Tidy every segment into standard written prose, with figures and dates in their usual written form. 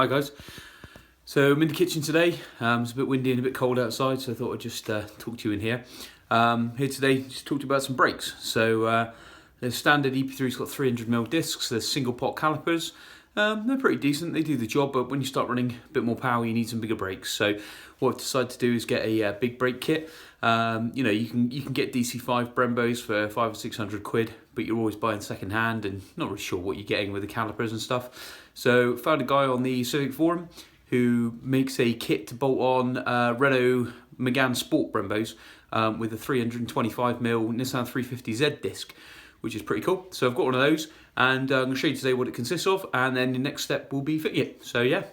Hi guys. So I'm in the kitchen today. It's a bit windy and a bit cold outside, so I thought I'd just talk to you in here. Here today, just talk to you about some brakes. So the standard EP3's got 300mm discs. They're single pot calipers. They're pretty decent. They do the job, but when you start running a bit more power, you need some bigger brakes. So what I've decided to do is get a big brake kit. You know, you can get DC5 Brembos for 500 or 600 quid, but you're always buying second hand and not really sure what you're getting with the calipers and stuff. So found a guy on the Civic forum who makes a kit to bolt on Renault Megane Sport Brembos with a 325mm Nissan 350Z disc, which is pretty cool. So I've got one of those, and I'm going to show you today what it consists of, and then the next step will be fitting it. So yeah.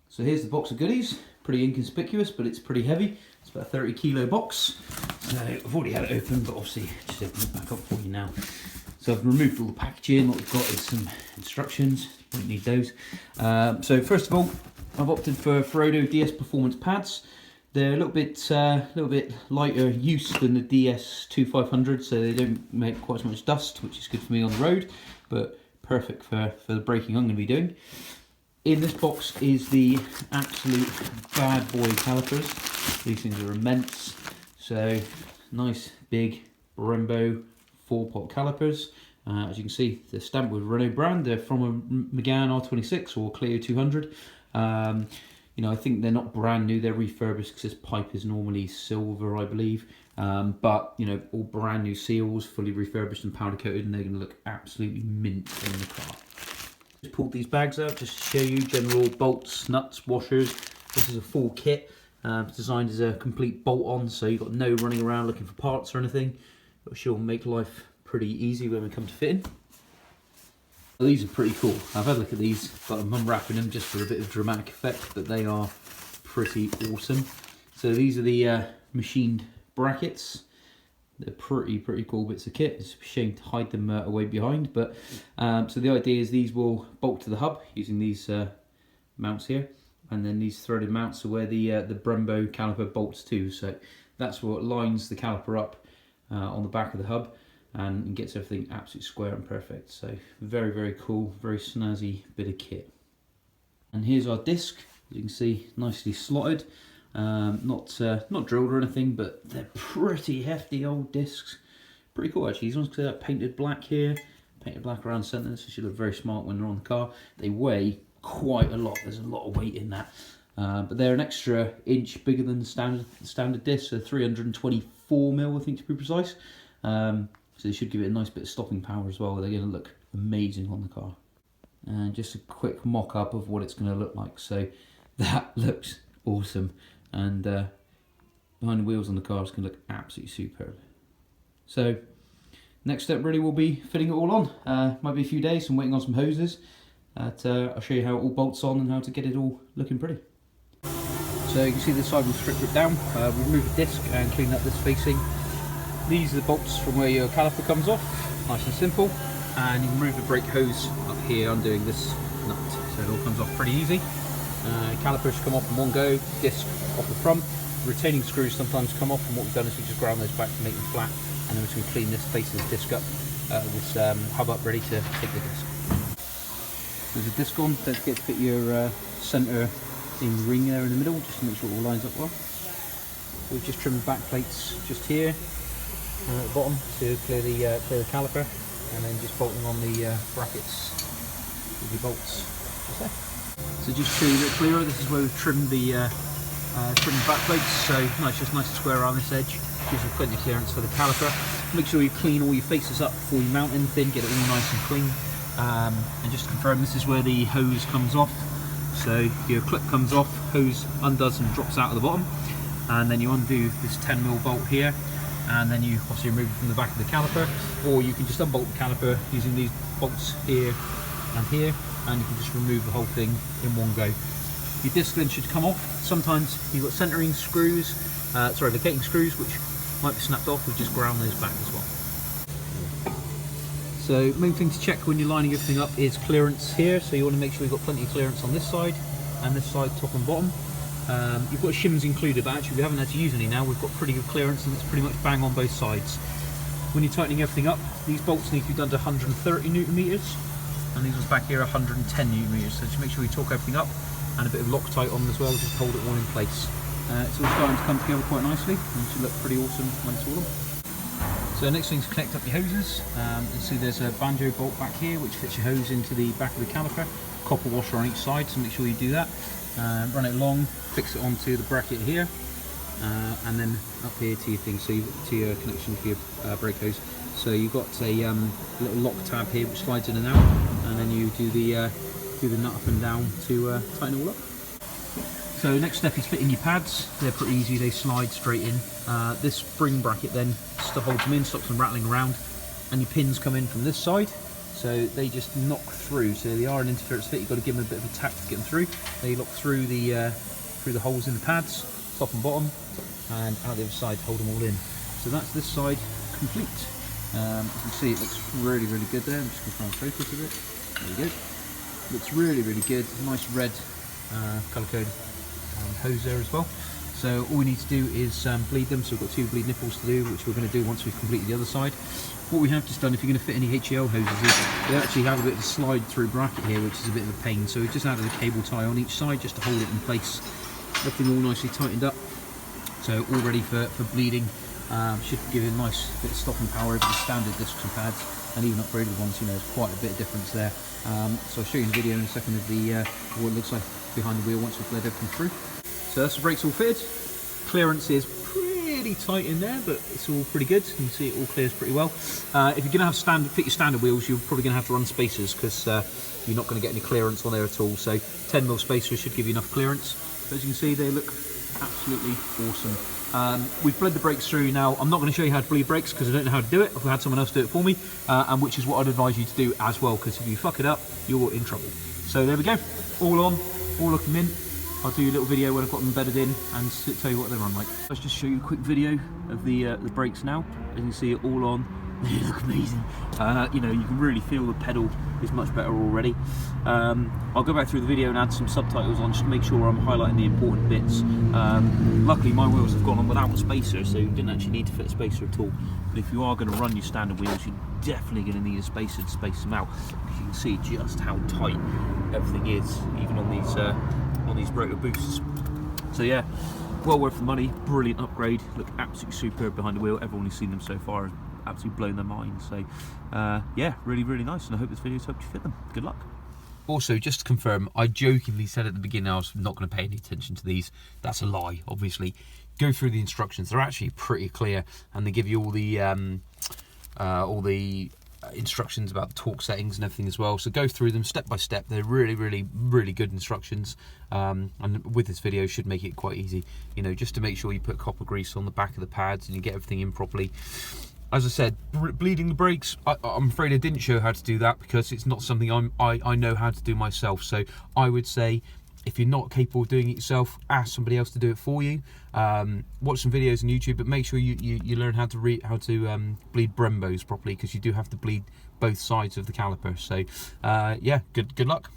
So here's the box of goodies. Pretty inconspicuous, but it's pretty heavy. It's about a 30 kilo box. So I've already had it open, but obviously just open it back up for you now. So I've removed all the packaging. What we've got is some instructions. Won't need those. So first of all, I've opted for Frodo DS Performance pads. They're a little bit lighter use than the DS500, so they don't make quite as much dust, which is good for me on the road, but perfect for the braking I'm going to be doing. In this box is the absolute bad boy calipers. These things are immense. So nice big Brembo 4-pot calipers. As you can see, they're stamped with Renault brand. They're from a Megane R26 or Clio 200. You know, I think they're not brand new, they're refurbished because this pipe is normally silver, I believe. But, you know, all brand new seals, fully refurbished and powder coated, and they're going to look absolutely mint in the car. Just pulled these bags out just to show you general bolts, nuts, washers. This is a full kit. It's designed as a complete bolt-on, so you've got no running around looking for parts or anything. Which will make life pretty easy when we come to fitting. These are pretty cool. I've had a look at these, but I'm unwrapping them just for a bit of dramatic effect, but they are pretty awesome. So these are the machined brackets. They're pretty cool bits of kit. It's a shame to hide them away behind, but so the idea is these will bolt to the hub using these mounts here, and then these threaded mounts are where the Brembo caliper bolts to. So that's what lines the caliper up on the back of the hub and gets everything absolutely square and perfect. So very cool, very snazzy bit of kit. And here's our disc. As you can see, nicely slotted. Not drilled or anything, but they're pretty hefty old discs. Pretty cool actually. These ones are painted black here, painted black around centre, so should look very smart when they're on the car. They weigh quite a lot. There's a lot of weight in that, but they're an extra inch bigger than the standard disc, so 324mm I think to be precise. So they should give it a nice bit of stopping power as well. They're going to look amazing on the car. And just a quick mock-up of what it's going to look like. So that looks awesome, and behind the wheels on the car it's going to look absolutely superb. So next step really will be fitting it all on. Might be a few days. I'm waiting on some hoses. I'll show you how it all bolts on and how to get it all looking pretty. So you can see this side will strip it down. We'll remove the disc and clean up this facing. These are the bolts from where your caliper comes off. Nice and simple. And you can remove the brake hose up here undoing this nut, so it all comes off pretty easy. Calipers come off in one go, disc off the front. Retaining screws sometimes come off, and what we've done is we just ground those back to make them flat, and then we're just going to clean this face of the disc up, this hub up ready to take the disc. There's a disc on, don't forget to fit your centre in ring there in the middle, just to make sure it all lines up well. We've just trimmed the back plates just here at the bottom to clear the caliper, and then just bolting on the brackets with the bolts just there. So just to show you a bit clearer, this is where we've trimmed the back plates, so just nice and square around this edge. Gives you plenty of clearance for the caliper. Make sure you clean all your faces up before you mount anything, get it all nice and clean. And just to confirm, this is where the hose comes off. So your clip comes off, hose undoes and drops out at the bottom, and then you undo this 10mm bolt here, and then you obviously remove it from the back of the caliper, or you can just unbolt the caliper using these bolts here and here, and you can just remove the whole thing in one go. Your disc then should come off. Sometimes you've got centering screws, vacating screws, which might be snapped off. We've just ground those back as well. So main thing to check when you're lining everything up is clearance here. So you want to make sure you've got plenty of clearance on this side and this side, top and bottom. You've got shims included, but actually we haven't had to use any now. We've got pretty good clearance, and it's pretty much bang on both sides. When you're tightening everything up, these bolts need to be done to 130 Newton meters. and these ones back here are 110 Newton meters. So just make sure you torque everything up, and a bit of Loctite on them as well, just hold it all in place. It's all starting to come together quite nicely, and it should look pretty awesome when it's all on. So the next thing is to connect up your hoses. You see there's a banjo bolt back here which fits your hose into the back of the caliper. Copper washer on each side, so make sure you do that. Run it along, fix it onto the bracket here, and then up here to your thing, so to your connection to your brake hose. So you've got a little lock tab here which slides in and out, and then you do the nut up and down to tighten it all up. So next step is fitting your pads. They're pretty easy, they slide straight in. This spring bracket then holds them in, stops them rattling around, and your pins come in from this side. So they just knock through. So they are an interference fit, you've got to give them a bit of a tap to get them through. They lock through the holes in the pads, top and bottom, and out the other side hold them all in. So that's this side complete. As you can see, it looks really, really good there. I'm just going to try and focus a bit. There we go. Looks really, really good. Nice red colour code hose there as well. So all we need to do is bleed them. So we've got 2 bleed nipples to do, which we're going to do once we've completed the other side. What we have just done, if you're going to fit any HEL hoses, is they actually have a bit of a slide through bracket here, which is a bit of a pain. So we've just added a cable tie on each side just to hold it in place. Everything all nicely tightened up. So all ready for bleeding. Should give you a nice bit of stopping power over the standard discs and pads, and even upgraded ones. You know, there's quite a bit of difference there. So I'll show you in the video in a second of what it looks like behind the wheel once we've bled everything through. So that's the brakes all fitted. Clearance is pretty tight in there, but it's all pretty good. You can see it all clears pretty well. If you're going to have fit your standard wheels, you're probably going to have to run spacers, because you're not going to get any clearance on there at all. So 10mm spacers should give you enough clearance. But as you can see, they look absolutely awesome. We've bled the brakes through now. I'm not going to show you how to bleed brakes because I don't know how to do it. I've had someone else do it for me, and which is what I'd advise you to do as well, because if you fuck it up, you're in trouble. So there we go, all on, all looking mint. I'll do a little video when I've got them bedded in and tell you what they run like. Let's just show you a quick video of the brakes now. As you can see it all on, they look amazing. You know, you can really feel the pedal is much better already. I'll go back through the video and add some subtitles on just to make sure I'm highlighting the important bits. Luckily my wheels have gone on without a spacer, so you didn't actually need to fit a spacer at all. But if you are going to run your standard wheels, you're definitely going to need a spacer to space them out, because you can see just how tight everything is, even on these rotor boosts. So yeah, well worth the money. Brilliant upgrade, look absolutely superb behind the wheel. Everyone who's seen them so far has absolutely blown their mind. So yeah, really, really nice, and I hope this video's helped you fit them. Good luck. Also, just to confirm, I jokingly said at the beginning I was not going to pay any attention to these. That's a lie, obviously. Go through the instructions. They're actually pretty clear, and they give you all the instructions about the torque settings and everything as well. So go through them step by step. They're really, really, really good instructions. And with this video, should make it quite easy. You know, just to make sure you put copper grease on the back of the pads and you get everything in properly. As I said, bleeding the brakes, I'm afraid I didn't show how to do that because it's not something I know how to do myself. So I would say, if you're not capable of doing it yourself, ask somebody else to do it for you. Watch some videos on YouTube, but make sure you learn how to bleed Brembos properly, because you do have to bleed both sides of the caliper. So yeah, good luck.